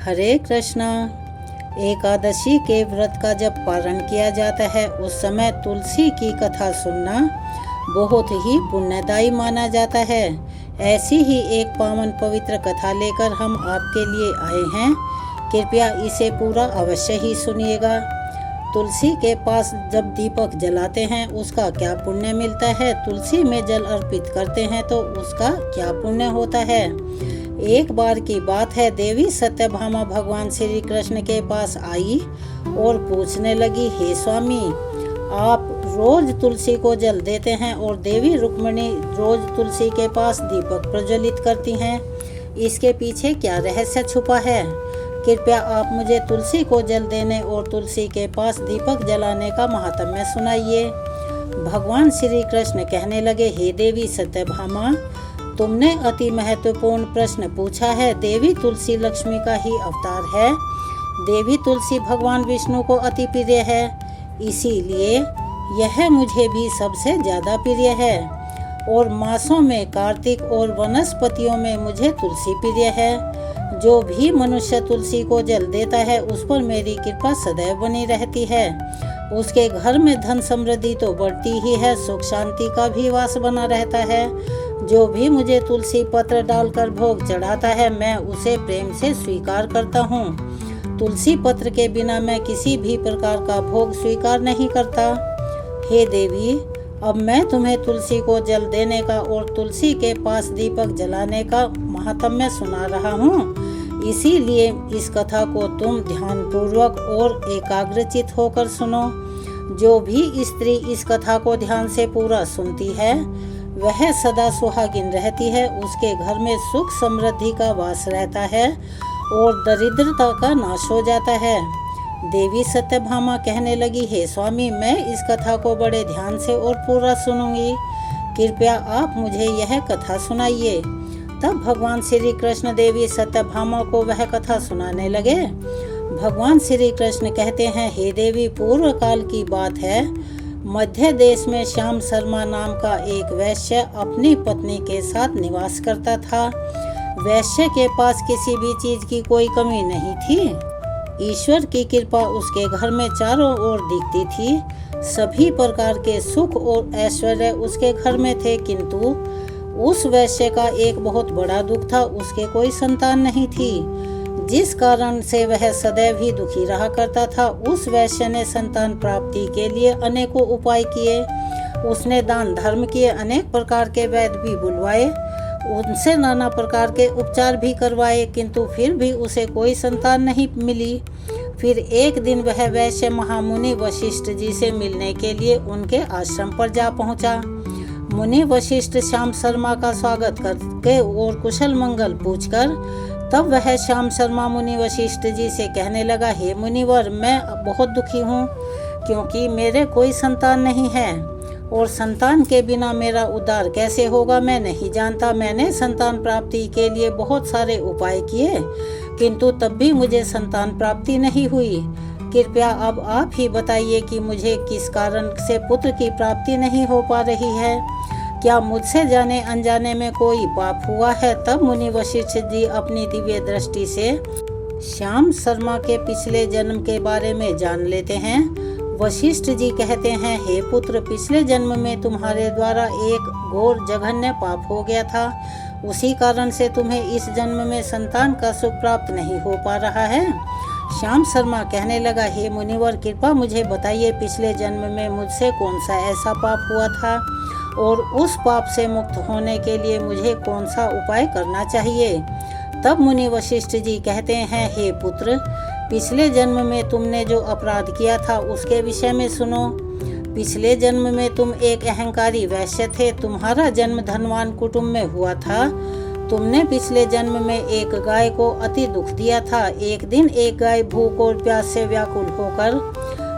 हरे कृष्णा। एकादशी के व्रत का जब पारण किया जाता है उस समय तुलसी की कथा सुनना बहुत ही पुण्यदायी माना जाता है। ऐसी ही एक पावन पवित्र कथा लेकर हम आपके लिए आए हैं। कृपया इसे पूरा अवश्य ही सुनिएगा। तुलसी के पास जब दीपक जलाते हैं उसका क्या पुण्य मिलता है, तुलसी में जल अर्पित करते हैं तो उसका क्या पुण्य होता है। एक बार की बात है, देवी सत्यभामा भगवान श्री कृष्ण के पास आई और पूछने लगी, हे स्वामी, आप रोज तुलसी को जल देते हैं और देवी रुक्मिणी रोज तुलसी के पास दीपक प्रज्वलित करती हैं, इसके पीछे क्या रहस्य छुपा है। कृपया आप मुझे तुलसी को जल देने और तुलसी के पास दीपक जलाने का महात्म्य सुनाइए। भगवान श्री कृष्ण कहने लगे, हे देवी सत्यभामा, तुमने अति महत्वपूर्ण प्रश्न पूछा है। देवी तुलसी लक्ष्मी का ही अवतार है। देवी तुलसी भगवान विष्णु को अति प्रिय है, इसीलिए यह मुझे भी सबसे ज़्यादा प्रिय है। और मासों में कार्तिक और वनस्पतियों में मुझे तुलसी प्रिय है। जो भी मनुष्य तुलसी को जल देता है उस पर मेरी कृपा सदैव बनी रहती है। उसके घर में धन समृद्धि तो बढ़ती ही है, सुख शांति का भी वास बना रहता है। जो भी मुझे तुलसी पत्र डालकर भोग चढ़ाता है मैं उसे प्रेम से स्वीकार करता हूँ। तुलसी पत्र के बिना मैं किसी भी प्रकार का भोग स्वीकार नहीं करता। हे देवी, अब मैं तुम्हें तुलसी को जल देने का और तुलसी के पास दीपक जलाने का महात्म्य सुना रहा हूँ, इसीलिए इस कथा को तुम ध्यानपूर्वक और एकाग्रचित होकर सुनो। जो भी स्त्री इस कथा को ध्यान से पूरा सुनती है वह सदा सुहागिन रहती है, उसके घर में सुख समृद्धि का वास रहता है और दरिद्रता का नाश हो जाता है। देवी सत्यभामा कहने लगी, हे स्वामी, मैं इस कथा को बड़े ध्यान से और पूरा सुनूंगी। कृपया आप मुझे यह कथा सुनाइए। तब भगवान श्री कृष्ण देवी सत्यभामा को वह कथा सुनाने लगे। भगवान श्री कृष्ण कहते हैं, हे देवी, पूर्व काल की बात है। मध्य देश में श्याम शर्मा नाम का एक वैश्य अपनी पत्नी के साथ निवास करता था। वैश्य के पास किसी भी चीज की कोई कमी नहीं थी। ईश्वर की कृपा उसके घर में चारों ओर दिखती थी। सभी प्रकार के सुख और ऐश्वर्य उसके घर में थे, किंतु उस वैश्य का एक बहुत बड़ा दुख था, उसके कोई संतान नहीं थी, जिस कारण से वह सदैव ही दुखी रहा करता था। उस वैश्य ने संतान प्राप्ति के लिए अनेकों उपाय किए। उसने दान धर्म किए, अनेक प्रकार के वैद्य भी बुलवाए, उनसे नाना प्रकार के उपचार भी करवाए, किंतु फिर भी उसे कोई संतान नहीं मिली। फिर एक दिन वह वैश्य महामुनि वशिष्ठ जी से मिलने के लिए उनके आश्रम पर जा पहुंचा। मुनि वशिष्ठ श्याम शर्मा का स्वागत करके और कुशल मंगल पूछकर तब वह श्याम शर्मा मुनि वशिष्ठ जी से कहने लगा, हे मुनिवर, मैं बहुत दुखी हूँ क्योंकि मेरे कोई संतान नहीं है और संतान के बिना मेरा उद्धार कैसे होगा मैं नहीं जानता। मैंने संतान प्राप्ति के लिए बहुत सारे उपाय किए, किंतु तब भी मुझे संतान प्राप्ति नहीं हुई। कृपया अब आप ही बताइए कि मुझे किस कारण से पुत्र की प्राप्ति नहीं हो पा रही है। क्या मुझसे जाने अनजाने में कोई पाप हुआ है। तब मुनि वशिष्ठ जी अपनी दिव्य दृष्टि से श्याम शर्मा के पिछले जन्म के बारे में जान लेते हैं। वशिष्ठ जी कहते हैं, हे पुत्र, पिछले जन्म में तुम्हारे द्वारा एक घोर जघन्य पाप हो गया था, उसी कारण से तुम्हें इस जन्म में संतान का सुख प्राप्त नहीं हो पा रहा है। श्याम शर्मा कहने लगा, हे मुनिवर, कृपा मुझे बताइए, पिछले जन्म में मुझसे कौन सा ऐसा पाप हुआ था और उस पाप से मुक्त होने के लिए मुझे कौन सा उपाय करना चाहिए। तब मुनि वशिष्ठ जी कहते हैं, हे पुत्र, पिछले जन्म में तुमने जो अपराध किया था उसके विषय में सुनो। पिछले जन्म में तुम एक अहंकारी वैश्य थे। तुम्हारा जन्म धनवान कुटुंब में हुआ था। तुमने पिछले जन्म में एक गाय को अति दुख दिया था। एक दिन एक गाय भूख और प्यास से व्याकुल होकर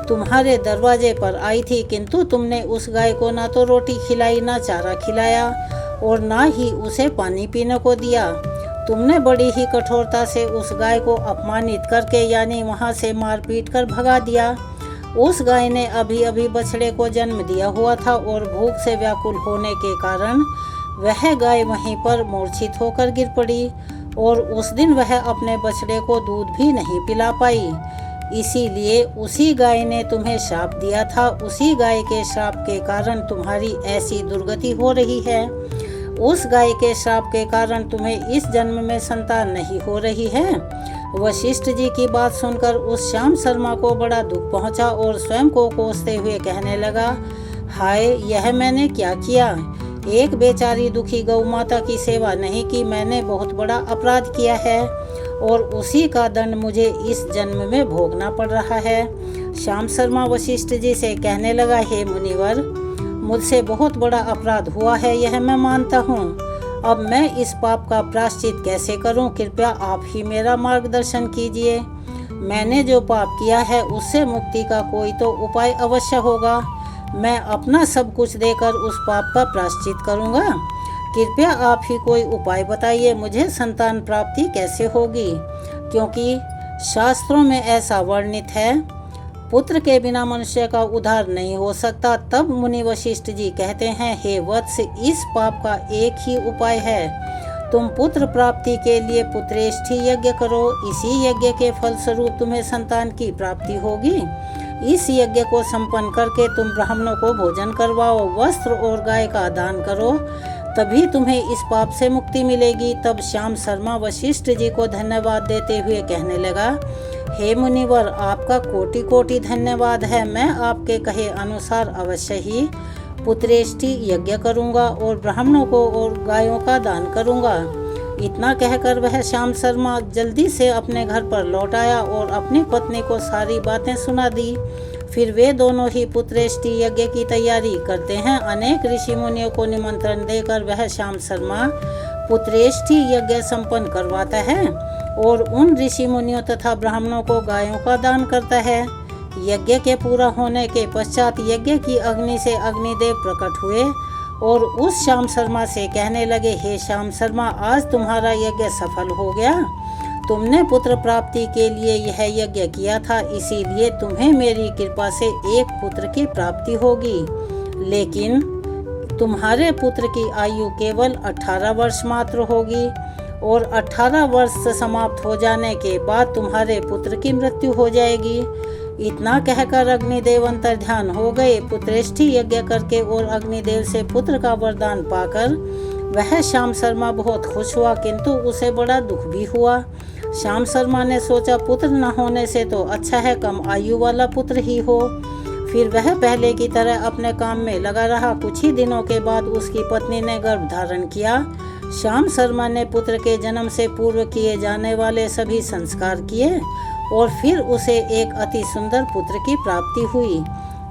तुम्हारे दरवाजे पर आई थी, किंतु तुमने उस गाय को ना तो रोटी खिलाई, ना चारा खिलाया और ना ही उसे पानी पीने को दिया। तुमने बड़ी ही कठोरता से उस गाय को अपमानित करके यानी वहां से मार पीट कर भगा दिया। उस गाय ने अभी अभी बछड़े को जन्म दिया हुआ था और भूख से व्याकुल होने के कारण वह गाय वहीं पर मूर्छित होकर गिर पड़ी। और उस दिन वह अपने बछड़े को दूध भी नहीं पिला पाई। इसीलिए उसी गाय ने तुम्हें श्राप दिया था। उसी गाय के श्राप के कारण तुम्हारी ऐसी दुर्गति हो रही है। उस गाय के श्राप के कारण तुम्हें इस जन्म में संतान नहीं हो रही है। वशिष्ठ जी की बात सुनकर उस श्याम शर्मा को बड़ा दुख पहुंचा और स्वयं को कोसते हुए कहने लगा, हाय, यह मैंने क्या किया। एक बेचारी दुखी गौ माता की सेवा नहीं की। मैंने बहुत बड़ा अपराध किया है और उसी का दंड मुझे इस जन्म में भोगना पड़ रहा है। श्याम शर्मा वशिष्ठ जी से कहने लगा, हे मुनिवर, मुझसे बहुत बड़ा अपराध हुआ है, यह मैं मानता हूँ। अब मैं इस पाप का प्रायश्चित कैसे करूं? कृपया आप ही मेरा मार्गदर्शन कीजिए। मैंने जो पाप किया है उससे मुक्ति का कोई तो उपाय अवश्य होगा। मैं अपना सब कुछ देकर उस पाप का प्रायश्चित करूंगा। कृपया आप ही कोई उपाय बताइए, मुझे संतान प्राप्ति कैसे होगी? क्योंकि शास्त्रों में ऐसा वर्णित है, पुत्र के बिना मनुष्य का उद्धार नहीं हो सकता। तब मुनि वशिष्ठ जी कहते हैं, हे वत्स, इस पाप का एक ही उपाय है। तुम पुत्र प्राप्ति के लिए पुत्रेष्ठी यज्ञ करो। इसी यज्ञ के फलस्वरूप तुम्हें संतान की प्राप्ति होगी। इस यज्ञ को संपन्न करके तुम ब्राह्मणों को भोजन करवाओ, वस्त्र और गाय का दान करो, तभी तुम्हें इस पाप से मुक्ति मिलेगी। तब श्याम शर्मा वशिष्ठ जी को धन्यवाद देते हुए कहने लगा, हे मुनिवर, आपका कोटि कोटि धन्यवाद है। मैं आपके कहे अनुसार अवश्य ही पुत्रेष्ठी यज्ञ करूंगा और ब्राह्मणों को और गायों का दान करूंगा। इतना कहकर वह श्याम शर्मा जल्दी से अपने घर पर लौट आया और अपनी पत्नी को सारी बातें सुना दी। फिर वे दोनों ही पुत्रेष्ठी यज्ञ की तैयारी करते हैं। अनेक ऋषि मुनियों को निमंत्रण देकर वह श्याम शर्मा पुत्रेष्ठी यज्ञ संपन्न करवाता है और उन ऋषि मुनियों तथा ब्राह्मणों को गायों का दान करता है। यज्ञ के पूरा होने के पश्चात यज्ञ की अग्नि से अग्निदेव प्रकट हुए और उस श्याम शर्मा से कहने लगे, हे श्याम शर्मा, आज तुम्हारा यज्ञ सफल हो गया। तुमने पुत्र प्राप्ति के लिए यह यज्ञ किया था, इसीलिए तुम्हें मेरी कृपा से एक पुत्र की प्राप्ति होगी। लेकिन तुम्हारे पुत्र की आयु केवल 18 वर्ष मात्र होगी और 18 वर्ष समाप्त हो जाने के बाद तुम्हारे पुत्र की मृत्यु हो जाएगी। इतना कहकर अग्निदेव अंतर्ध्यान हो गए। पुत्रेष्ठी यज्ञ करके और अग्निदेव से पुत्र का वरदान पाकर वह श्याम शर्मा बहुत खुश हुआ, किंतु उसे बड़ा दुख भी हुआ। श्याम शर्मा ने सोचा, पुत्र न होने से तो अच्छा है कम आयु वाला पुत्र ही हो। फिर वह पहले की तरह अपने काम में लगा रहा। कुछ ही दिनों के बाद उसकी पत्नी ने गर्भ धारण किया। श्याम शर्मा ने पुत्र के जन्म से पूर्व किए जाने वाले सभी संस्कार किए और फिर उसे एक अति सुंदर पुत्र की प्राप्ति हुई।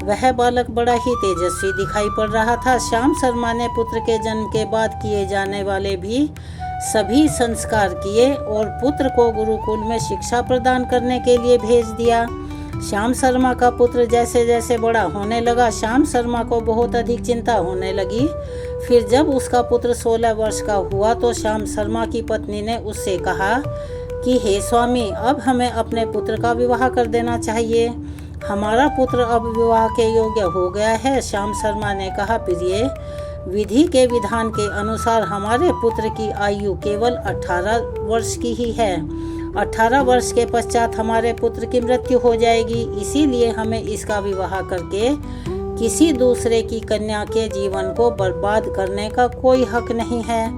वह बालक बड़ा ही तेजस्वी दिखाई पड़ रहा था। श्याम शर्मा ने पुत्र के जन्म के बाद किए जाने वाले भी सभी संस्कार किए और पुत्र को गुरुकुल में शिक्षा प्रदान करने के लिए भेज दिया। श्याम शर्मा का पुत्र जैसे जैसे बड़ा होने लगा, श्याम शर्मा को बहुत अधिक चिंता होने लगी। फिर जब उसका पुत्र 16 वर्ष का हुआ तो श्याम शर्मा की पत्नी ने उससे कहा कि हे स्वामी, अब हमें अपने पुत्र का विवाह कर देना चाहिए। हमारा पुत्र अब विवाह के योग्य हो गया है। श्याम शर्मा ने कहा, प्रिय, विधि के विधान के अनुसार हमारे पुत्र की आयु केवल 18 वर्ष की ही है। 18 वर्ष के पश्चात हमारे पुत्र की मृत्यु हो जाएगी, इसीलिए हमें इसका विवाह करके किसी दूसरे की कन्या के जीवन को बर्बाद करने का कोई हक नहीं है।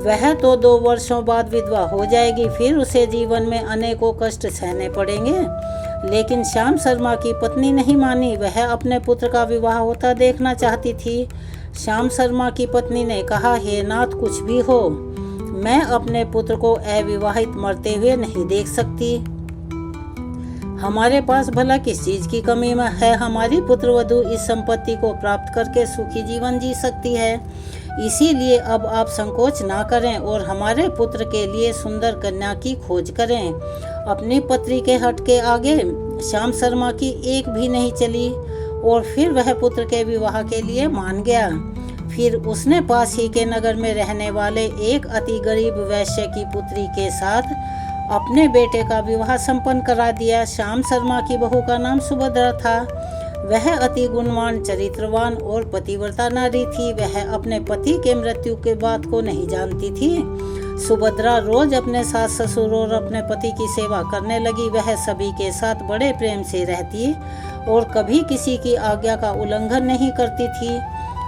वह तो 2 वर्षों बाद विधवा हो जाएगी, फिर उसे जीवन में अनेकों कष्ट सहने पड़ेंगे। लेकिन श्याम शर्मा की पत्नी नहीं मानी, वह अपने पुत्र का विवाह होता देखना चाहती थी। श्याम शर्मा की पत्नी ने कहा, हे नाथ, कुछ भी हो, मैं अपने पुत्र को अविवाहित मरते हुए नहीं देख सकती। हमारे पास भला किस चीज की कमी है? हमारी पुत्रवधू इस संपत्ति को प्राप्त करके सुखी जीवन जी सकती है। इसीलिए अब आप संकोच ना करें और हमारे पुत्र के लिए सुंदर कन्या की खोज करें। अपनी पत्री के हट के आगे श्याम शर्मा की एक भी नहीं चली और फिर वह पुत्र के विवाह के लिए मान गया। फिर उसने पास ही के नगर में रहने वाले एक अति गरीब वैश्य की पुत्री के साथ अपने बेटे का विवाह संपन्न करा दिया। श्याम शर्मा की बहू का नाम सुभद्रा था। वह अति गुणवान, चरित्रवान और पतिव्रता नारी थी। वह अपने पति के मृत्यु के बात को नहीं जानती थी। सुभद्रा रोज अपने सास ससुर और अपने पति की सेवा करने लगी। वह सभी के साथ बड़े प्रेम से रहती और कभी किसी की आज्ञा का उल्लंघन नहीं करती थी।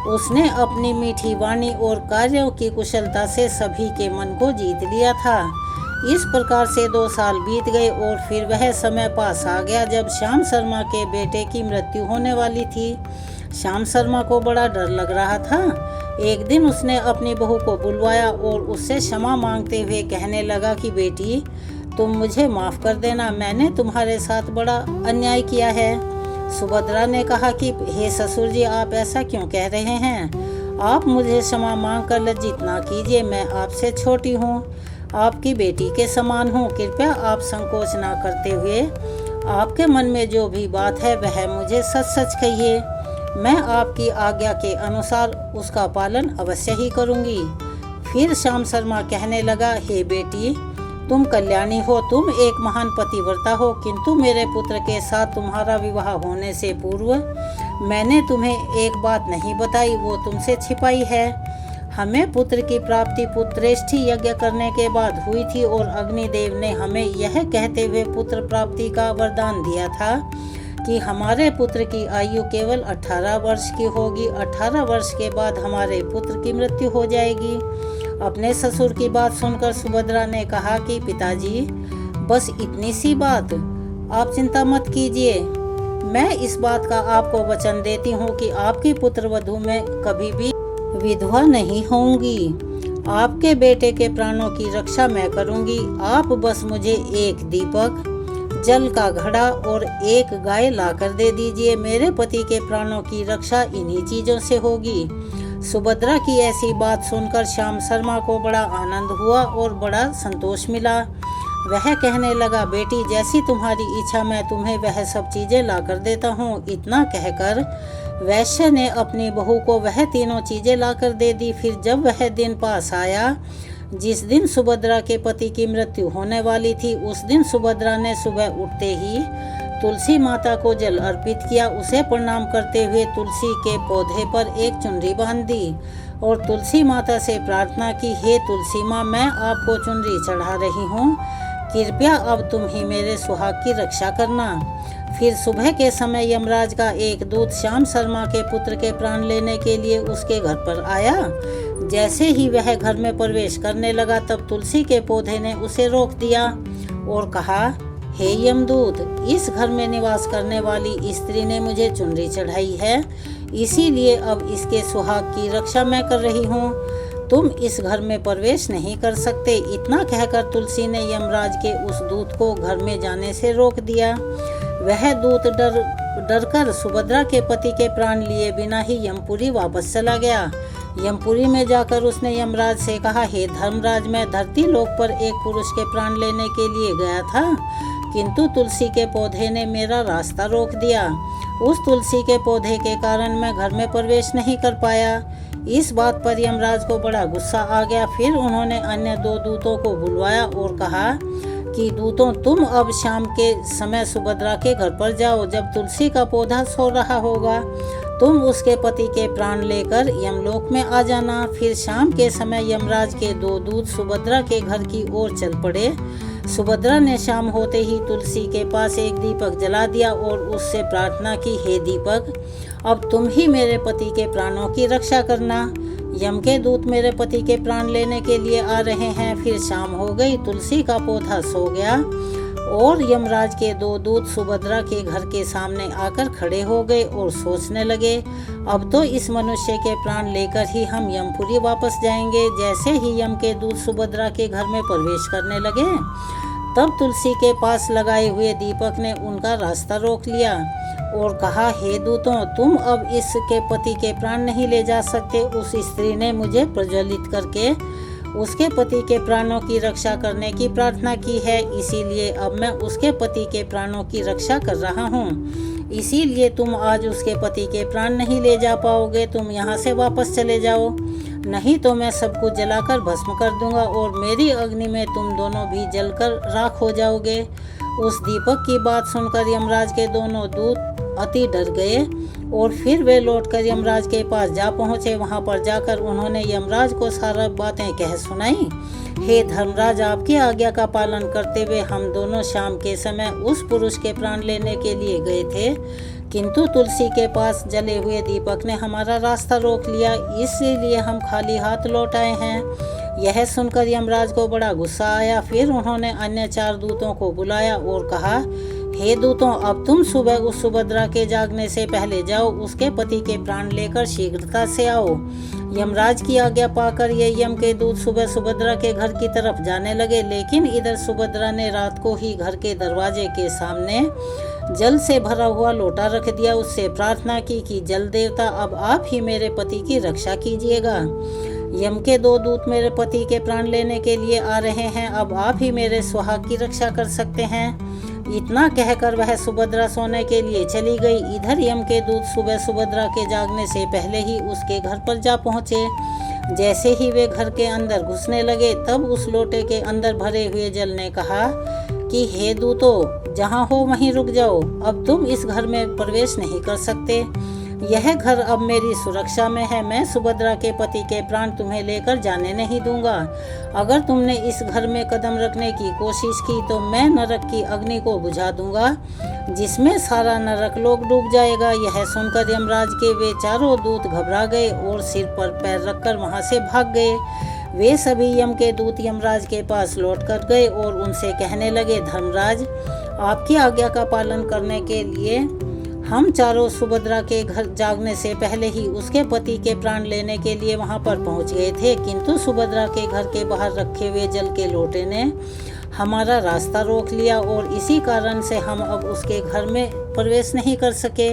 उसने अपनी मीठी वाणी और कार्यों की कुशलता से सभी के मन को जीत लिया था। इस प्रकार से 2 साल बीत गए और फिर वह समय पास आ गया जब श्याम शर्मा के बेटे की मृत्यु होने वाली थी। श्याम शर्मा को बड़ा डर लग रहा था। एक दिन उसने अपनी बहू को बुलवाया और उससे क्षमा मांगते हुए कहने लगा कि बेटी, तुम मुझे माफ़ कर देना, मैंने तुम्हारे साथ बड़ा अन्याय किया है। सुभद्रा ने कहा कि हे ससुर जी, आप ऐसा क्यों कह रहे हैं? आप मुझे क्षमा मांग कर लज्जित ना कीजिए। मैं आपसे छोटी हूँ, आपकी बेटी के समान हूँ। कृपया आप संकोच ना करते हुए आपके मन में जो भी बात है वह मुझे सच सच कहिए। मैं आपकी आज्ञा के अनुसार उसका पालन अवश्य ही करूँगी। फिर श्याम शर्मा कहने लगा, हे बेटी, तुम कल्याणी हो, तुम एक महान पतिव्रता हो, किंतु मेरे पुत्र के साथ तुम्हारा विवाह होने से पूर्व मैंने तुम्हें एक बात नहीं बताई, वो तुमसे छिपाई है। हमें पुत्र की प्राप्ति पुत्रेष्ठि यज्ञ करने के बाद हुई थी और अग्निदेव ने हमें यह कहते हुए पुत्र प्राप्ति का वरदान दिया था कि हमारे पुत्र की आयु केवल 18 वर्ष की होगी। 18 वर्ष के बाद हमारे पुत्र की मृत्यु हो जाएगी। अपने ससुर की बात सुनकर सुभद्रा ने कहा कि पिताजी, बस इतनी सी बात, आप चिंता मत कीजिए। मैं इस बात का आपको वचन देती हूँ कि आपकी पुत्रवधू में कभी भी विधवा नहीं होंगी। आपके बेटे के प्राणों की रक्षा मैं करूँगी। आप बस मुझे एक दीपक, जल का घड़ा और एक गाय लाकर दे दीजिए। मेरे पति के प्राणों की रक्षा इन्हीं चीज़ों से होगी। सुभद्रा की ऐसी बात सुनकर श्याम शर्मा को बड़ा आनंद हुआ और बड़ा संतोष मिला। वह कहने लगा, बेटी, जैसी तुम्हारी इच्छा, मैं तुम्हें वह सब चीज़ें लाकर देता हूँ। इतना कहकर वैश्य ने अपनी बहू को वह तीनों चीज़ें लाकर दे दी। फिर जब वह दिन पास आया जिस दिन सुभद्रा के पति की मृत्यु होने वाली थी, उस दिन सुभद्रा ने सुबह उठते ही तुलसी माता को जल अर्पित किया। उसे प्रणाम करते हुए तुलसी के पौधे पर एक चुनरी बांध दी और तुलसी माता से प्रार्थना की, हे तुलसी माँ, मैं आपको चुनरी चढ़ा रही हूँ, कृपया अब तुम ही मेरे सुहाग की रक्षा करना। फिर सुबह के समय यमराज का एक दूत श्याम शर्मा के पुत्र के प्राण लेने के लिए उसके घर पर आया। जैसे ही वह घर में प्रवेश करने लगा तब तुलसी के पौधे ने उसे रोक दिया और कहा, हे यमदूत, इस घर में निवास करने वाली स्त्री ने मुझे चुनरी चढ़ाई है, इसीलिए अब इसके सुहाग की रक्षा मैं कर रही हूँ। तुम इस घर में प्रवेश नहीं कर सकते। इतना कहकर तुलसी ने यमराज के उस दूत को घर में जाने से रोक दिया। वह दूत डर कर सुभद्रा के पति के प्राण लिए बिना ही यमपुरी वापस चला गया। यमपुरी में जाकर उसने यमराज से कहा, हे धर्मराज, मैं धरती लोक पर एक पुरुष के प्राण लेने के लिए गया था, किंतु तुलसी के पौधे ने मेरा रास्ता रोक दिया। उस तुलसी के पौधे के कारण मैं घर में प्रवेश नहीं कर पाया। इस बात पर यमराज को बड़ा गुस्सा आ गया। फिर उन्होंने अन्य 2 दूतों को बुलवाया और कहा कि दूतों, तुम अब शाम के समय सुभद्रा के घर पर जाओ। जब तुलसी का पौधा सो रहा होगा तुम उसके पति के प्राण लेकर यमलोक में आ जाना। फिर शाम के समय यमराज के 2 दूत सुभद्रा के घर की ओर चल पड़े। सुभद्रा ने शाम होते ही तुलसी के पास एक दीपक जला दिया और उससे प्रार्थना की, हे दीपक, अब तुम ही मेरे पति के प्राणों की रक्षा करना। यम के दूत मेरे पति के प्राण लेने के लिए आ रहे हैं। फिर शाम हो गई, तुलसी का पौधा सो गया और यमराज के 2 दूत सुभद्रा के घर के सामने आकर खड़े हो गए और सोचने लगे, अब तो इस मनुष्य के प्राण लेकर ही हम यमपुरी वापस जाएंगे। जैसे ही यम के दूत सुभद्रा के घर में प्रवेश करने लगे तब तुलसी के पास लगाए हुए दीपक ने उनका रास्ता रोक लिया और कहा, हे दूतों, तुम अब इसके पति के प्राण नहीं ले जा सकते। उस स्त्री ने मुझे प्रज्वलित करके उसके पति के प्राणों की रक्षा करने की प्रार्थना की है, इसीलिए अब मैं उसके पति के प्राणों की रक्षा कर रहा हूँ। इसीलिए तुम आज उसके पति के प्राण नहीं ले जा पाओगे। तुम यहाँ से वापस चले जाओ, नहीं तो मैं सब कुछ जलाकर भस्म कर दूंगा और मेरी अग्नि में तुम दोनों भी जलकर राख हो जाओगे। उस दीपक की बात सुनकर यमराज के दोनों दूत अति डर गए और फिर वे लौटकर यमराज के पास जा पहुँचे। वहाँ पर जाकर उन्होंने यमराज को सारा बातें कह सुनाई। हे धर्मराज, आपकी आज्ञा का पालन करते हुए हम दोनों शाम के समय उस पुरुष के प्राण लेने के लिए गए थे, किंतु तुलसी के पास जले हुए दीपक ने हमारा रास्ता रोक लिया, इसीलिए हम खाली हाथ लौट आए हैं। यह सुनकर यमराज को बड़ा गुस्सा आया। फिर उन्होंने अन्य 4 दूतों को बुलाया और कहा, हे दूतों, अब तुम सुबह उस सुभद्रा के जागने से पहले जाओ, उसके पति के प्राण लेकर शीघ्रता से आओ। यमराज की आज्ञा पाकर ये यम के दूत सुबह सुभद्रा के घर की तरफ जाने लगे, लेकिन इधर सुभद्रा ने रात को ही घर के दरवाजे के सामने जल से भरा हुआ लोटा रख दिया। उससे प्रार्थना की कि जल देवता, अब आप ही मेरे पति की रक्षा कीजिएगा। यम के 2 दूत मेरे पति के प्राण लेने के लिए आ रहे हैं, अब आप ही मेरे सुहाग की रक्षा कर सकते हैं। इतना कहकर वह सुभद्रा सोने के लिए चली गई। इधर यम के दूत सुबह सुभद्रा के जागने से पहले ही उसके घर पर जा पहुँचे। जैसे ही वे घर के अंदर घुसने लगे, तब उस लोटे के अंदर भरे हुए जल ने कहा कि हे दूतों, जहाँ हो वहीं रुक जाओ, अब तुम इस घर में प्रवेश नहीं कर सकते। यह घर अब मेरी सुरक्षा में है। मैं सुभद्रा के पति के प्राण तुम्हें लेकर जाने नहीं दूंगा। अगर तुमने इस घर में कदम रखने की कोशिश की तो मैं नरक की अग्नि को बुझा दूंगा, जिसमें सारा नरक लोक डूब जाएगा। यह सुनकर यमराज के वे 4 दूत घबरा गए और सिर पर पैर रखकर वहां से भाग गए। वे सभी यम के दूत यमराज के पास लौट कर गए और उनसे कहने लगे, धर्मराज, आपकी आज्ञा का पालन करने के लिए हम चारों सुभद्रा के घर जागने से पहले ही उसके पति के प्राण लेने के लिए वहां पर पहुंच गए थे, किंतु सुभद्रा के घर के बाहर रखे हुए जल के लोटे ने हमारा रास्ता रोक लिया और इसी कारण से हम अब उसके घर में प्रवेश नहीं कर सके।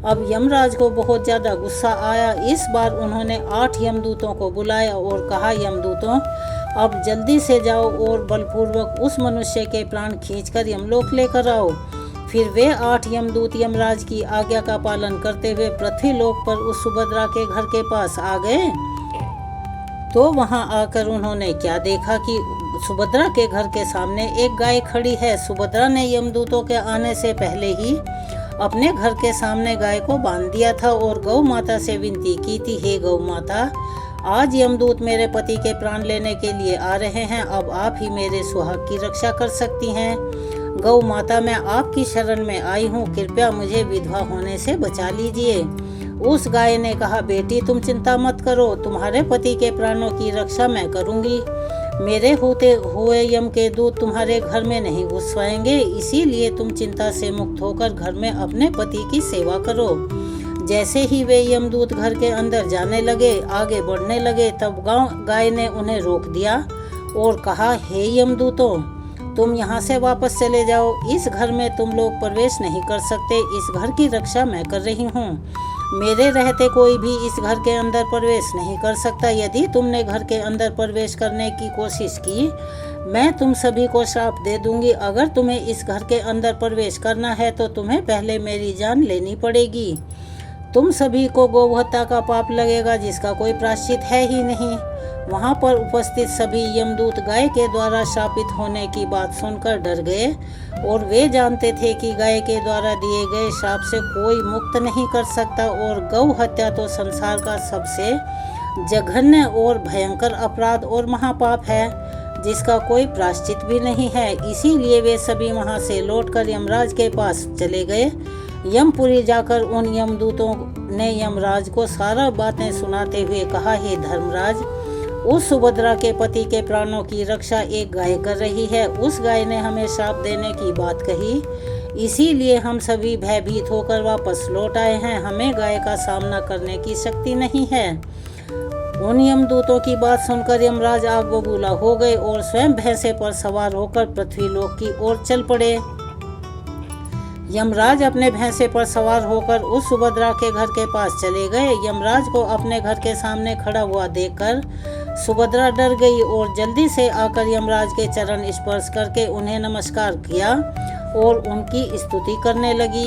अब यमराज को बहुत ज़्यादा गुस्सा आया। इस बार उन्होंने 8 यमदूतों को बुलाया और कहा, यमदूतों, अब जल्दी से जाओ और बलपूर्वक उस मनुष्य के प्राण खींचकर यमलोक लेकर आओ। फिर वे 8 यमदूत यमराज की आज्ञा का पालन करते हुए पृथ्वी लोक पर उस सुभद्रा के घर के पास आ गए। तो वहां आकर उन्होंने क्या देखा कि सुभद्रा के घर के सामने एक गाय खड़ी है। सुभद्रा ने यमदूतों के आने से पहले ही अपने घर के सामने गाय को बांध दिया था और गौ माता से विनती की थी, हे गौ माता, आज यमदूत मेरे पति के प्राण लेने के लिए आ रहे हैं, अब आप ही मेरे सुहाग की रक्षा कर सकती हैं। गौ माता, मैं आपकी शरण में आई हूँ, कृपया मुझे विधवा होने से बचा लीजिए। उस गाय ने कहा, बेटी, तुम चिंता मत करो, तुम्हारे पति के प्राणों की रक्षा मैं करूँगी। मेरे होते हुए यम के दूत तुम्हारे घर में नहीं घुस पाएंगे, इसीलिए तुम चिंता से मुक्त होकर घर में अपने पति की सेवा करो। जैसे ही वे यमदूत घर के अंदर जाने लगे, आगे बढ़ने लगे, तब गाय ने उन्हें रोक दिया और कहा, हे यमदूतों, तुम यहाँ से वापस चले जाओ। इस घर में तुम लोग प्रवेश नहीं कर सकते। इस घर की रक्षा मैं कर रही हूँ। मेरे रहते कोई भी इस घर के अंदर प्रवेश नहीं कर सकता। यदि तुमने घर के अंदर प्रवेश करने की कोशिश की, मैं तुम सभी को श्राप दे दूंगी। अगर तुम्हें इस घर के अंदर प्रवेश करना है तो तुम्हें पहले मेरी जान लेनी पड़ेगी। तुम सभी को गौहत्या का पाप लगेगा, जिसका कोई प्रायश्चित है ही नहीं। वहां पर उपस्थित सभी यमदूत गाय के द्वारा शापित होने की बात सुनकर डर गए और वे जानते थे कि गाय के द्वारा दिए गए शाप से कोई मुक्त नहीं कर सकता और गौ हत्या तो संसार का सबसे जघन्य और भयंकर अपराध और महापाप है, जिसका कोई प्रायश्चित भी नहीं है। इसीलिए वे सभी वहां से लौटकर यमराज के पास चले गए। यमपुरी जाकर उन यमदूतों ने यमराज को सारा बातें सुनाते हुए कहा, हे धर्मराज, उस सुभद्रा के पति के प्राणों की रक्षा एक गाय कर रही है। उस गाय ने हमें श्राप देने की बात कही, इसीलिए हम सभी भयभीत होकर वापस लौट आए हैं। हमें गाय का सामना करने की शक्ति नहीं है। उन यमदूतों की बात सुनकर यमराज आग बबूला हो गए और स्वयं भैंसे पर सवार होकर पृथ्वी लोक की ओर चल पड़े। यमराज अपने भैंसे पर सवार होकर उस सुभद्रा के घर के पास चले गए। यमराज को अपने घर के सामने खड़ा हुआ देखकर सुभद्रा डर गई और जल्दी से आकर यमराज के चरण स्पर्श करके उन्हें नमस्कार किया और उनकी स्तुति करने लगी।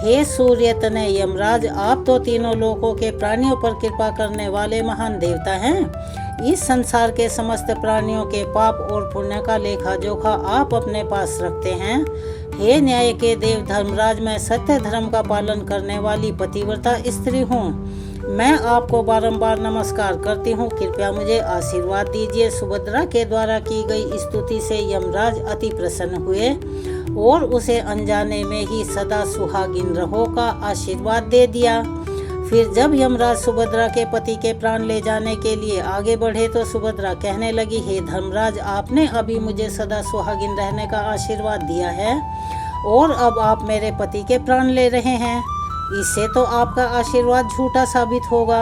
हे सूर्य तनय यमराज, आप तो तीनों लोकों के प्राणियों पर कृपा करने वाले महान देवता हैं। इस संसार के समस्त प्राणियों के पाप और पुण्य का लेखा जोखा आप अपने पास रखते हैं। हे न्याय के देव धर्मराज, मैं सत्य धर्म का पालन करने वाली पतिव्रता स्त्री हूँ। मैं आपको बारंबार नमस्कार करती हूँ, कृपया मुझे आशीर्वाद दीजिए। सुभद्रा के द्वारा की गई स्तुति से यमराज अति प्रसन्न हुए और उसे अनजाने में ही सदा सुहागिन रहो का आशीर्वाद दे दिया। फिर जब यमराज सुभद्रा के पति के प्राण ले जाने के लिए आगे बढ़े तो सुभद्रा कहने लगी, हे धर्मराज, आपने अभी मुझे सदा सुहागिन रहने का आशीर्वाद दिया है और अब आप मेरे पति के प्राण ले रहे हैं। इससे तो आपका आशीर्वाद झूठा साबित होगा।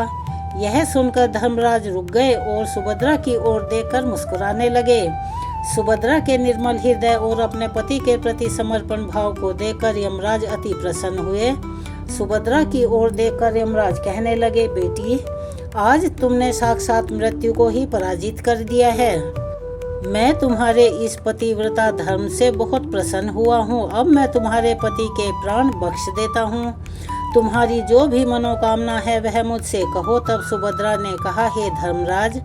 यह सुनकर धर्मराज रुक गए और सुभद्रा की ओर देखकर मुस्कुराने लगे। सुभद्रा के निर्मल हृदय और अपने पति के प्रति समर्पण भाव को देखकर यमराज अति प्रसन्न हुए। सुभद्रा की ओर देखकर यमराज कहने लगे, बेटी, आज तुमने साक्षात मृत्यु को ही पराजित कर दिया है। मैं तुम्हारे इस पतिव्रता धर्म से बहुत प्रसन्न हुआ हूँ। अब मैं तुम्हारे पति के प्राण बख्श देता हूँ। तुम्हारी जो भी मनोकामना है वह मुझसे कहो। तब सुभद्रा ने कहा, हे धर्मराज,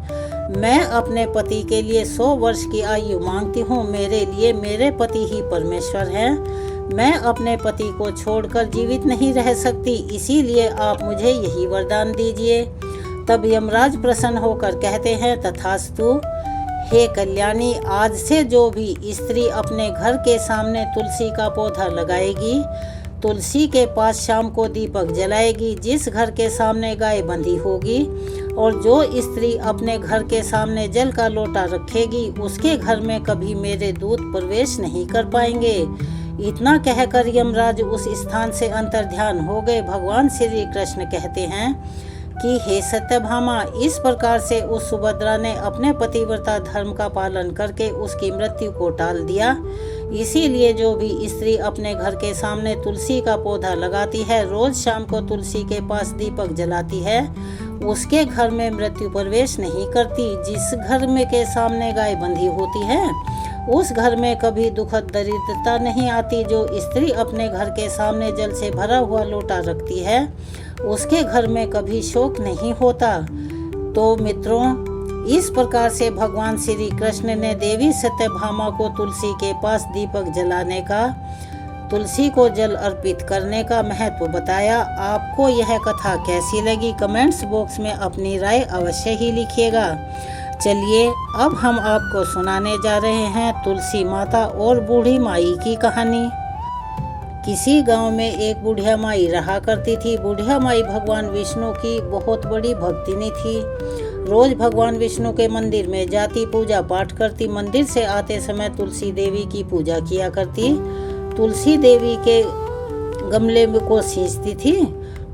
मैं अपने पति के लिए 100 वर्ष की आयु मांगती हूँ। मेरे लिए मेरे पति ही परमेश्वर हैं। मैं अपने पति को छोड़कर जीवित नहीं रह सकती, इसीलिए आप मुझे यही वरदान दीजिए। तब यमराज प्रसन्न होकर कहते हैं, तथास्तु। हे कल्याणी, आज से जो भी स्त्री अपने घर के सामने तुलसी का पौधा लगाएगी, तुलसी के पास शाम को दीपक जलाएगी, जिस घर के सामने गाय बंधी होगी और जो स्त्री अपने घर के सामने जल का लोटा रखेगी, उसके घर में कभी मेरे दूत प्रवेश नहीं कर पाएंगे। इतना कहकर यमराज उस स्थान से अंतर्ध्यान हो गए। भगवान श्री कृष्ण कहते हैं कि हे सत्यभामा, इस प्रकार से उस सुभद्रा ने अपने पतिव्रता धर्म का पालन करके उसकी मृत्यु को टाल दिया। इसीलिए जो भी स्त्री अपने घर के सामने तुलसी का पौधा लगाती है, रोज शाम को तुलसी के पास दीपक जलाती है, उसके घर में मृत्यु प्रवेश नहीं करती। जिस घर में के सामने गाय बंधी होती है, उस घर में कभी दुखद दरिद्रता नहीं आती। जो स्त्री अपने घर के सामने जल से भरा हुआ लोटा रखती है, उसके घर में कभी शोक नहीं होता। तो मित्रों, इस प्रकार से भगवान श्री कृष्ण ने देवी सत्यभामा को तुलसी के पास दीपक जलाने का, तुलसी को जल अर्पित करने का महत्व बताया। आपको यह कथा कैसी लगी? कमेंट्स बॉक्स में अपनी राय अवश्य ही लिखिएगा। चलिए, अब हम आपको सुनाने जा रहे हैं तुलसी माता और बूढ़ी माई की कहानी। किसी गांव में एक बुढ़िया माई रहा करती थी। बुढ़िया माई भगवान विष्णु की बहुत बड़ी भक्तिनी थी। रोज भगवान विष्णु के मंदिर में जाती, पूजा पाठ करती। मंदिर से आते समय तुलसी देवी की पूजा किया करती। तुलसी देवी के गमले को सींचती थी,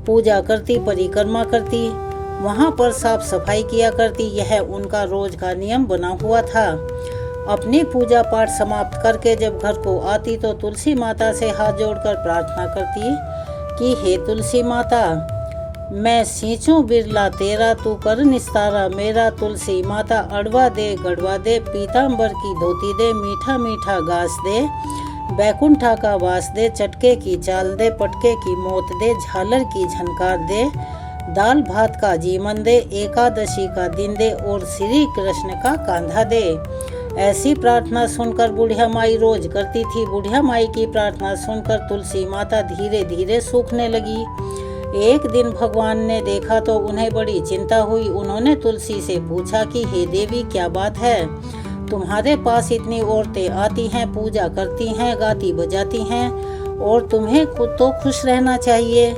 पूजा करती, परिक्रमा करती, वहाँ पर साफ सफाई किया करती। यह उनका रोज का नियम बना हुआ था। अपनी पूजा पाठ समाप्त करके जब घर को आती तो तुलसी माता से हाथ जोड़कर प्रार्थना करती कि हे तुलसी माता, मैं सींचूं बिरला तेरा, तू कर निस्तारा मेरा। तुलसी माता अड़वा दे, गड़वा दे, पीताम्बर की धोती दे, मीठा मीठा घास दे, बैकुंठा का वास दे, चटके की चाल दे, पटके की मौत दे, झालर की झनकार दे, दाल भात का जीवन दे, एकादशी का दिन दे और श्री कृष्ण का कांधा दे। ऐसी प्रार्थना सुनकर बुढ़िया माई रोज करती थी। बुढ़िया माई की प्रार्थना सुनकर तुलसी माता धीरे धीरे सूखने लगी। एक दिन भगवान ने देखा तो उन्हें बड़ी चिंता हुई। उन्होंने तुलसी से पूछा कि हे देवी, क्या बात है? तुम्हारे पास इतनी औरतें आती हैं, पूजा करती हैं, गाती बजाती हैं और तुम्हें खुद तो खुश रहना चाहिए,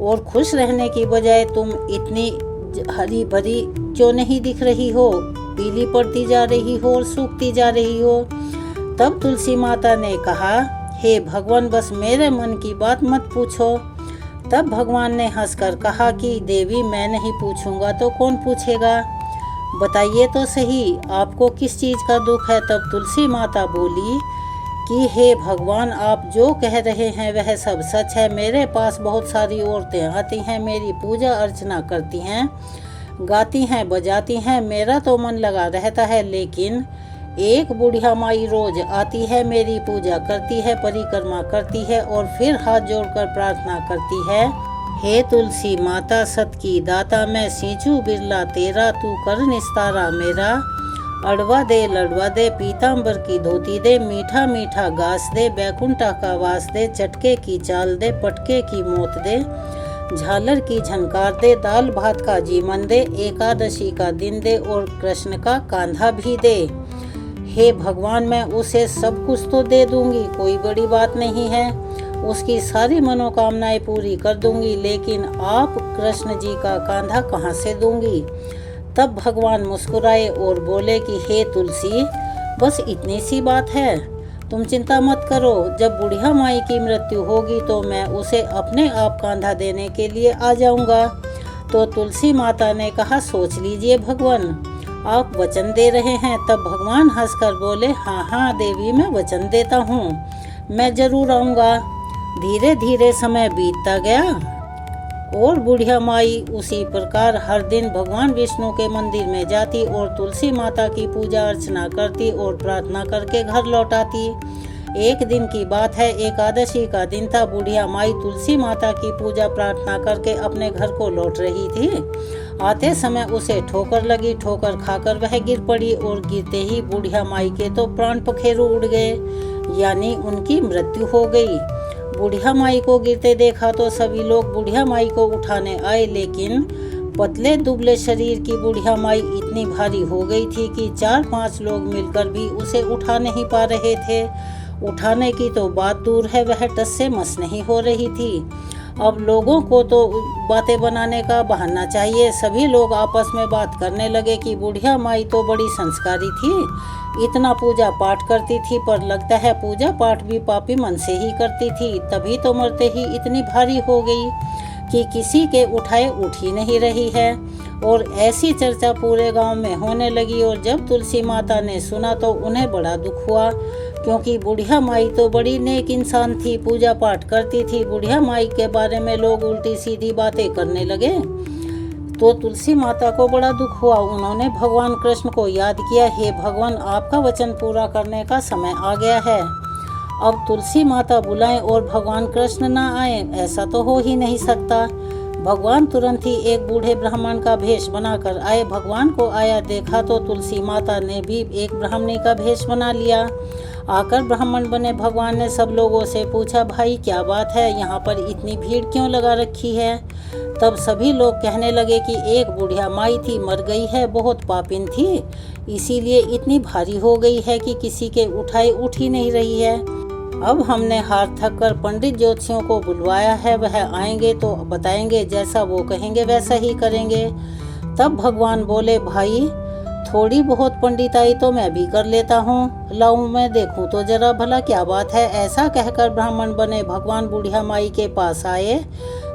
और खुश रहने की बजाय तुम इतनी हरी भरी क्यों नहीं दिख रही हो? पीली पड़ती जा रही हो और सूखती जा रही हो। तब तुलसी माता ने कहा, हे भगवान, बस मेरे मन की बात मत पूछो। तब भगवान ने हंसकर कहा कि देवी, मैं नहीं पूछूंगा तो कौन पूछेगा? बताइए तो सही, आपको किस चीज़ का दुख है? तब तुलसी माता बोली कि हे भगवान, आप जो कह रहे हैं वह सब सच है। मेरे पास बहुत सारी औरतें आती हैं, मेरी पूजा अर्चना करती हैं, गाती हैं, बजाती हैं, मेरा तो मन लगा रहता है। लेकिन एक बुढ़िया माई रोज आती है, मेरी पूजा करती है, परिक्रमा करती है और फिर हाथ जोड़कर प्रार्थना करती है, हे तुलसी माता सत की दाता, मैं सींचू बिरला तेरा, तू कर निस्तारा मेरा। अड़वा दे, लड़वा दे, पीताम्बर की धोती दे, मीठा मीठा घास दे, बैकुंठा का वास दे, चटके की चाल दे, पटके की मौत दे, झालर की झनकार दे, दाल भात का जीवन दे, एकादशी का दिन दे और कृष्ण का कांधा भी दे। हे भगवान, मैं उसे सब कुछ तो दे दूंगी, कोई बड़ी बात नहीं है, उसकी सारी मनोकामनाएं पूरी कर दूंगी, लेकिन आप कृष्ण जी का कांधा कहाँ से दूंगी। तब भगवान मुस्कुराए और बोले कि हे तुलसी, बस इतनी सी बात है, तुम चिंता मत करो। जब बुढ़िया माई की मृत्यु होगी तो मैं उसे अपने आप कांधा देने के लिए आ जाऊंगा। तो तुलसी माता ने कहा, सोच लीजिए भगवान, आप वचन दे रहे हैं। तब भगवान हंसकर बोले, हाँ हाँ देवी, मैं वचन देता हूँ, मैं जरूर आऊँगा। धीरे धीरे समय बीतता गया और बुढ़िया माई उसी प्रकार हर दिन भगवान विष्णु के मंदिर में जाती और तुलसी माता की पूजा अर्चना करती और प्रार्थना करके घर लौट आती। एक दिन की बात है, एकादशी का दिन था। बुढ़िया माई तुलसी माता की पूजा प्रार्थना करके अपने घर को लौट रही थी। आते समय उसे ठोकर लगी, ठोकर खाकर वह गिर पड़ी और गिरते ही बुढ़िया माई के तो प्राण पखेरु उड़ गए, यानी उनकी मृत्यु हो गई। बुढ़िया माई को गिरते देखा तो सभी लोग बुढ़िया माई को उठाने आए, लेकिन पतले दुबले शरीर की बुढ़िया माई इतनी भारी हो गई थी कि 4-5 लोग मिलकर भी उसे उठा नहीं पा रहे थे। उठाने की तो बात दूर है, वह टस से मस नहीं हो रही थी। अब लोगों को तो बातें बनाने का बहाना चाहिए। सभी लोग आपस में बात करने लगे कि बुढ़िया माई तो बड़ी संस्कारी थी, इतना पूजा पाठ करती थी, पर लगता है पूजा पाठ भी पापी मन से ही करती थी, तभी तो मरते ही इतनी भारी हो गई कि किसी के उठाए उठ ही नहीं रही है। और ऐसी चर्चा पूरे गांव में होने लगी। और जब तुलसी माता ने सुना तो उन्हें बड़ा दुख हुआ, क्योंकि बुढ़िया माई तो बड़ी नेक इंसान थी, पूजा पाठ करती थी। बुढ़िया माई के बारे में लोग उल्टी सीधी बातें करने लगे तो तुलसी माता को बड़ा दुख हुआ। उन्होंने भगवान कृष्ण को याद किया, हे भगवान, आपका वचन पूरा करने का समय आ गया है, अब तुलसी माता बुलाएं और भगवान कृष्ण ना आए, ऐसा तो हो ही नहीं सकता। भगवान तुरंत ही एक बूढ़े ब्राह्मण का भेष बनाकर आए। भगवान को आया देखा तो तुलसी माता ने भी एक ब्राह्मणी का भेष बना लिया। आकर ब्राह्मण बने भगवान ने सब लोगों से पूछा, भाई क्या बात है, यहाँ पर इतनी भीड़ क्यों लगा रखी है। तब सभी लोग कहने लगे कि एक बुढ़िया माई थी, मर गई है, बहुत पापिन थी, इसीलिए इतनी भारी हो गई है कि किसी के उठाए उठ ही नहीं रही है। अब हमने हार थक कर पंडित ज्योतिषियों को बुलवाया है, वह आएंगे तो बताएंगे, जैसा वो कहेंगे वैसा ही करेंगे। तब भगवान बोले, भाई थोड़ी बहुत पंडिताई तो मैं भी कर लेता हूँ, लाऊं मैं देखूं तो जरा भला क्या बात है। ऐसा कहकर ब्राह्मण बने भगवान बुढ़िया माई के पास आए।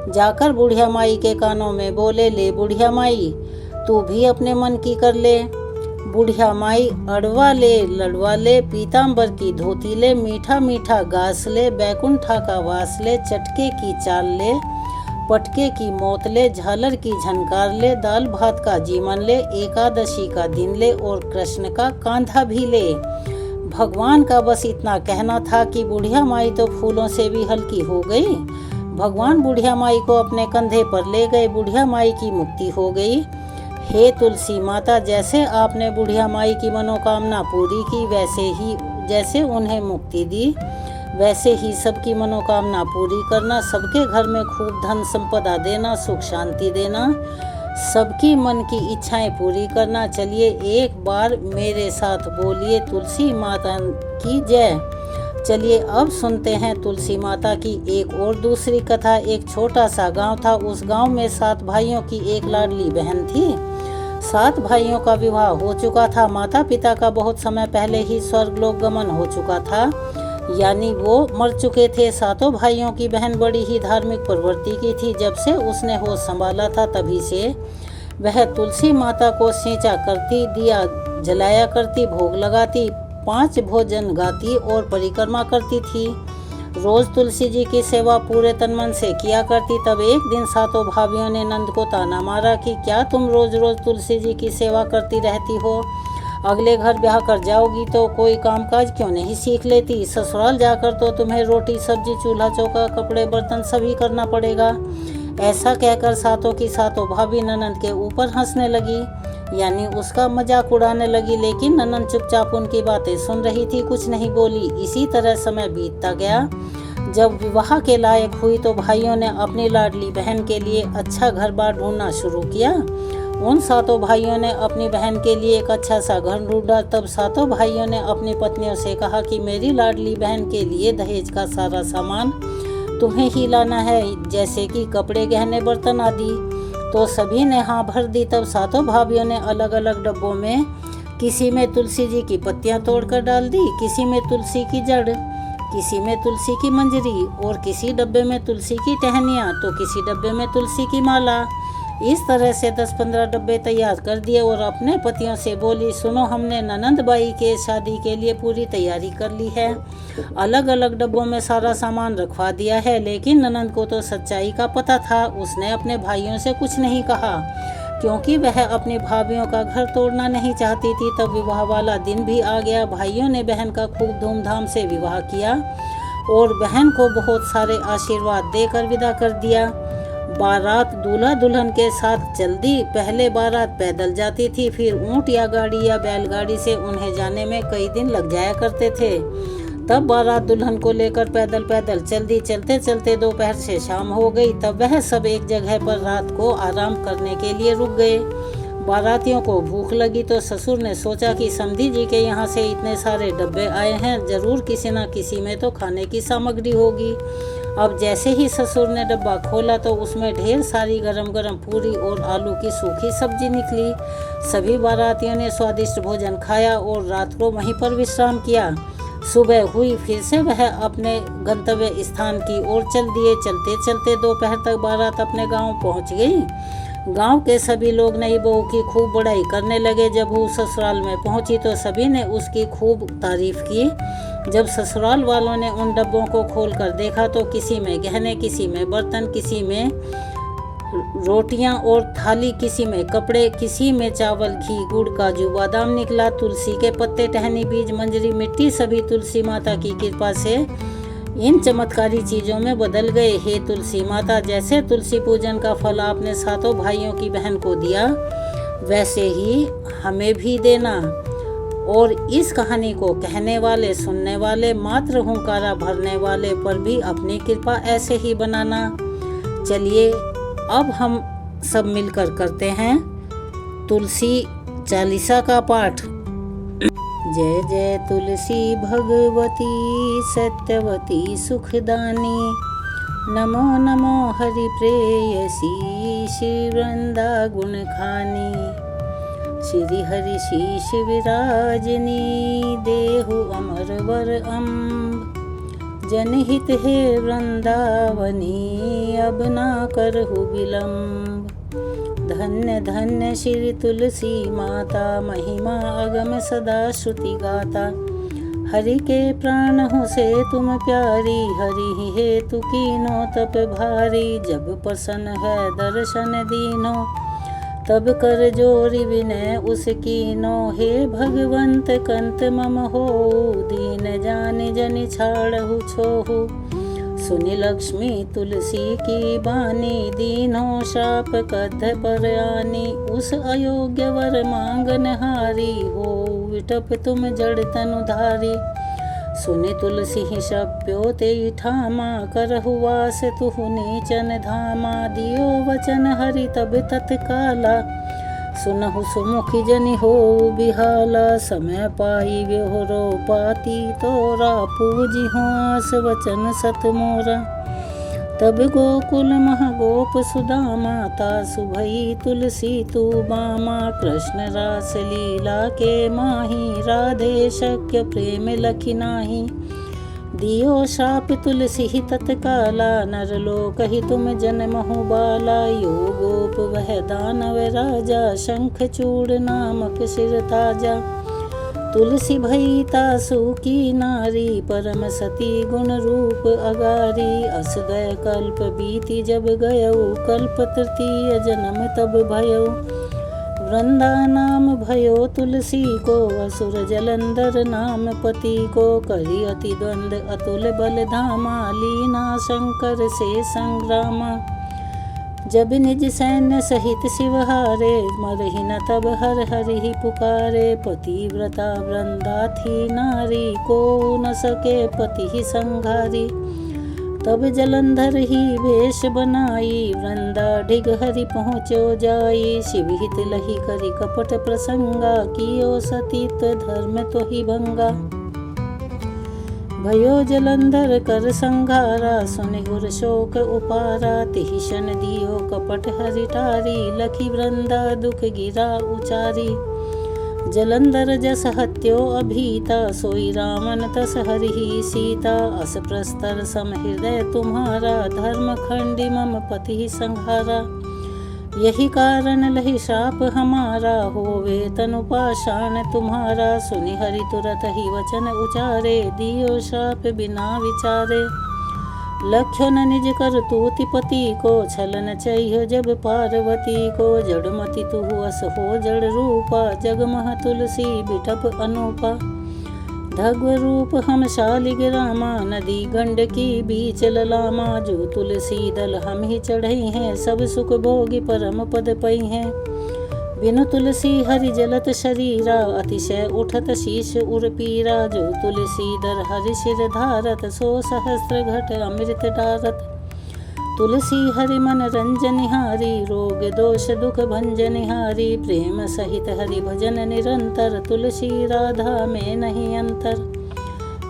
जाकर बुढ़िया माई के कानों में बोले, ले बुढ़िया माई, तू भी अपने मन की कर ले। बुढ़िया माई, अड़वा ले, लड़वा ले, पीताम्बर की धोती ले, मीठा मीठा घास ले, बैकुंठा का वास ले, चटके की चाल ले, पटके की मौत ले, झालर की झनकार ले, दाल भात का जीवन ले, एकादशी का दिन ले और कृष्ण का कांधा भी ले। भगवान का बस इतना कहना था कि बुढ़िया माई तो फूलों से भी हल्की हो गई। भगवान बुढ़िया माई को अपने कंधे पर ले गए। बुढ़िया माई की मुक्ति हो गई। हे तुलसी माता, जैसे आपने बुढ़िया माई की मनोकामना पूरी की, वैसे ही जैसे उन्हें मुक्ति दी, वैसे ही सबकी मनोकामना पूरी करना, सबके घर में खूब धन संपदा देना, सुख शांति देना, सबकी मन की इच्छाएं पूरी करना। चलिए एक बार मेरे साथ बोलिए, तुलसी माता की जय। चलिए अब सुनते हैं तुलसी माता की एक और दूसरी कथा। एक छोटा सा गांव था। उस गांव में 7 भाइयों की एक लाडली बहन थी। 7 भाइयों का विवाह हो चुका था। माता पिता का बहुत समय पहले ही स्वर्गलोक गमन हो चुका था, यानी वो मर चुके थे। 7 भाइयों की बहन बड़ी ही धार्मिक प्रवृत्ति की थी। जब से उसने होश संभाला था तभी से वह तुलसी माता को सेंचा करती, दिया जलाया करती, भोग लगाती, 5 भोजन गाती और परिक्रमा करती थी। रोज तुलसी जी की सेवा पूरे तन मन से किया करती। तब एक दिन 7 भाभियों ने नंद को ताना मारा कि क्या तुम रोज रोज तुलसी जी की सेवा करती रहती हो, अगले घर ब्याह कर जाओगी तो कोई कामकाज क्यों नहीं सीख लेती। ससुराल जाकर तो तुम्हें रोटी सब्जी चूल्हा चौका कपड़े बर्तन सभी करना पड़ेगा। ऐसा कहकर 7 की 7 भाभी ननंद के ऊपर हंसने लगी, यानी उसका मजाक उड़ाने लगी। लेकिन ननंद चुपचाप उनकी बातें सुन रही थी, कुछ नहीं बोली। इसी तरह समय बीतता गया। जब विवाह के लायक हुई तो भाइयों ने अपनी लाडली बहन के लिए अच्छा घर बार ढूंढना शुरू किया। उन सातों भाइयों ने अपनी बहन के लिए एक अच्छा सा घर ढूंढा। तब सातों भाइयों ने अपनी पत्नियों से कहा कि मेरी लाडली बहन के लिए दहेज का सारा सामान तुम्हें ही लाना है, जैसे कि कपड़े, गहने, बर्तन आदि। तो सभी ने हाँ भर दी। तब सातों भाभियों ने अलग अलग डब्बों में, किसी में तुलसी जी की पत्तियां तोड़कर डाल दी, किसी में तुलसी की जड़, किसी में तुलसी की मंजरी, और किसी डब्बे में तुलसी की टहनियाँ, तो किसी डब्बे में तुलसी की माला। इस तरह से 10-15 डब्बे तैयार कर दिए और अपने पतियों से बोली, सुनो, हमने ननंद बाई के शादी के लिए पूरी तैयारी कर ली है। अलग अलग डब्बों में सारा सामान रखवा दिया है। लेकिन ननंद को तो सच्चाई का पता था। उसने अपने भाइयों से कुछ नहीं कहा, क्योंकि वह अपनी भाभियों का घर तोड़ना नहीं चाहती थी। तब विवाह वाला दिन भी आ गया। भाइयों ने बहन का खूब धूमधाम से विवाह किया और बहन को बहुत सारे आशीर्वाद देकर विदा कर दिया। बारात दूल्हा दुल्हन के साथ जल्दी, पहले बारात पैदल जाती थी, फिर ऊंट या गाड़ी या बैलगाड़ी से उन्हें जाने में कई दिन लग जाया करते थे। तब बारात दुल्हन को लेकर पैदल पैदल चलते चलते दोपहर से शाम हो गई। तब वह सब एक जगह पर रात को आराम करने के लिए रुक गए। बारातियों को भूख लगी तो ससुर ने सोचा कि समधी जी के यहाँ से इतने सारे डब्बे आए हैं, जरूर किसी न किसी में तो खाने की सामग्री होगी। अब जैसे ही ससुर ने डब्बा खोला तो उसमें ढेर सारी गरम गरम पूरी और आलू की सूखी सब्जी निकली। सभी बारातियों ने स्वादिष्ट भोजन खाया और रात को वहीं पर विश्राम किया। सुबह हुई, फिर से वह अपने गंतव्य स्थान की ओर चल दिए। चलते चलते दोपहर तक बारात अपने गांव पहुंच गई। गांव के सभी लोग नई बहू की खूब बड़ाई करने लगे। जब वो ससुराल में पहुंची तो सभी ने उसकी खूब तारीफ की। जब ससुराल वालों ने उन डब्बों को खोलकर देखा तो किसी में गहने, किसी में बर्तन, किसी में रोटियां और थाली, किसी में कपड़े, किसी में चावल, घी, गुड़, काजू, बादाम निकला। तुलसी के पत्ते, टहनी, बीज, मंजरी, मिट्टी सभी तुलसी माता की कृपा से इन चमत्कारी चीज़ों में बदल गए। हे तुलसी माता, जैसे तुलसी पूजन का फल आपने सातों भाइयों की बहन को दिया, वैसे ही हमें भी देना। और इस कहानी को कहने वाले, सुनने वाले, मात्र हुंकारा भरने वाले पर भी अपनी कृपा ऐसे ही बनाना। चलिए अब हम सब मिलकर करते हैं तुलसी चालीसा का पाठ। जय जय तुलसी भगवती सत्यवती सुखदानी, नमो नमो हरि प्रेयसी श्री वृंदा गुण खानी। श्री हरि शीश विराजनी, देहु अमर वर अम्ब। जनहित हे वृंदावनी, अब ना करहु विलम्ब। धन्य धन्य श्री तुलसी माता, महिमा अगम सदा श्रुति गाता। हरि के प्राण हो से तुम प्यारी, हरि ही हेतु कीनो तप भारी। जब प्रसन्न है दर्शन दीनो, तब कर जोरी विनय उस कीनो। हे भगवंत कंत मम हो, दीन जानि जनि छाड़हु छोहु। सुनि लक्ष्मी तुलसी की बानी, दीनो शाप कद्ध पर आनी। उस अयोग्य वर मांगन हारी, हो विटप तुम जड़ तनु धारी। सुनि तुलसी शप्यो ते ठामा, करहु वास तुहु नीचन धामा। दियो वचन हरि तब तत्काला, सुनहु सुमुखी जनि हो बिहाला। समय पाई व्योहरो पाती, तोरा पूजी हो आस वचन सत मोरा। तब गोकुल महगोप सुदामा, तासु भई तुलसी तू बामा। कृष्ण रास लीला के माही, राधे शक्य प्रेम लखि नाही। दियो शाप तुलसी तत्काला, नर लोक ही तुम जन्महु बाला। यो गोप वह दानव राजा, शंख चूड़ नामक सिर ताजा। तुलसी भई तासु की नारी, परम सती गुण रूप अगारी। अस गय कल्प बीती जब गयऊ, कल्प तृतीय जन्म तब भयऊ। वृंदा नाम भयो तुलसी को, असुर जलंधर नाम पति को। करी अति द्वंद अतुल बल धामा, लीना शंकर से संग्रामा। जब निज सैन्य सहित शिवहारे, मरहि न तब हर हरि ही पुकारे। पतिव्रता वृंदा थी नारी, को न सके पति ही संघारी। तब जलंधर ही वेश बनाई, वृंदा ढिग हरि पहुँचो जाई। शिव हित लही करी कपट प्रसंगा, कियो सतीत धर्म तो ही भंगा। भयो जलंधर कर संघारा, सुनि गुर शोक उपारा। तिहि शन दियो कपट हरि टारी, लखी वृंदा दुख गिरा उचारी। जलंधर जस हत्यो अभीता, सोई रामन तस हरिहि सीता। अस प्रस्तर सम हृदय तुम्हारा, धर्म खंडी मम पति संहारा। यही कारण लहि शाप हमारा, होवे तनु पाषाण तुम्हारा। सुनि हरि तुरत ही वचन उचारे, दियो शाप बिना विचारे। लख्यो न निज कर तूति पति को, छलन चाहिए जब पार्वती को। जड़मति तुहु अस हो जड़ रूपा, जगमह तुलसी बिटप अनूपा। धग्व रूप हम शालिग रामा, नदी गंडकी बीच ललामा। जो तुलसी दल हम ही चढ़ई हैं, सब सुख भोगी परम पद पई हैं। बिनु तुलसी हरि जलत शरीरा, अतिशय उठत शीश उर पीरा। जो तुलसी दर हरि शिर धारत, सो सहस्त्र घट अमृत डारत। तुलसी हरि मन रंजनिहारी, रोग दोष दुख भंजनिहारी। प्रेम सहित हरि भजन निरंतर, तुलसी राधा में नहीं अंतर।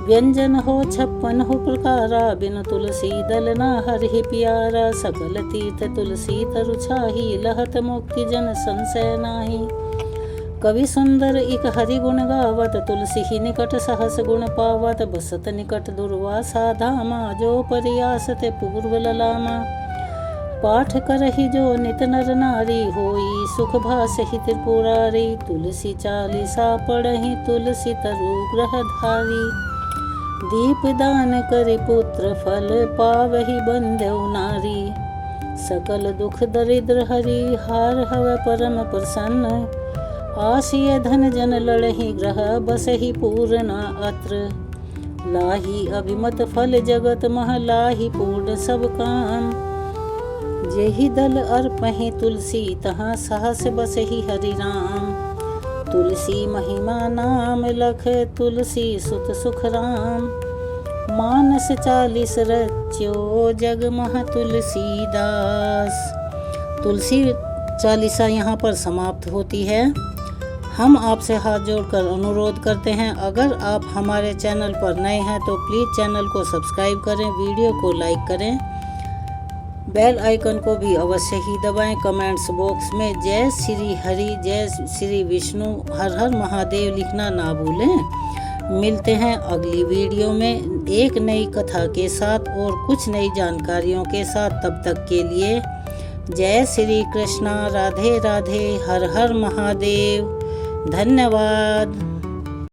व्यंजन हो 56 हो प्रकारा, बिनु तुलसी दल ना हरि प्यारा। सकल तीर्थ तुलसी तरु छाही, लहत मुक्ति जन संशय नाही। कवि सुंदर इक हरि गुण गावत, तुलसी ही निकट सहस गुण पावत। बसत निकट दुर्वासा धामा, जो परियास ते पूर्व ललामा। पाठ करहि जो नित नर नारी, होई सुख भासहि त्रिपुरारी। तुलसी चालीसा पढ़हि, तुलसी तरु ग्रह धारी। दीप दान करि पुत्र फल, पावहि बंध्यौ नारी। सकल दुख दरिद्र हरि, हार हव परम प्रसन्न। आसिय धन जन लड़हि ग्रह, बसहि पूर्ण अत्र। लाही अभिमत फल जगत मह, लाही पूर्ण सब काम। जेहि दल अर्पहि तुलसी, तहाँ सहस बसहि हरि राम। तुलसी महिमा नाम लख, तुलसी सुत सुख राम। मानस 40 रच्यो, जगमह तुलसीदास। तुलसी चालीसा यहाँ पर समाप्त होती है। हम आपसे हाथ जोड़कर अनुरोध करते हैं, अगर आप हमारे चैनल पर नए हैं तो प्लीज़ चैनल को सब्सक्राइब करें, वीडियो को लाइक करें, बेल आइकन को भी अवश्य ही दबाएं। कमेंट्स बॉक्स में जय श्री हरि, जय श्री विष्णु, हर हर महादेव लिखना ना भूलें। मिलते हैं अगली वीडियो में एक नई कथा के साथ और कुछ नई जानकारियों के साथ। तब तक के लिए जय श्री कृष्णा, राधे राधे, हर हर महादेव। धन्यवाद।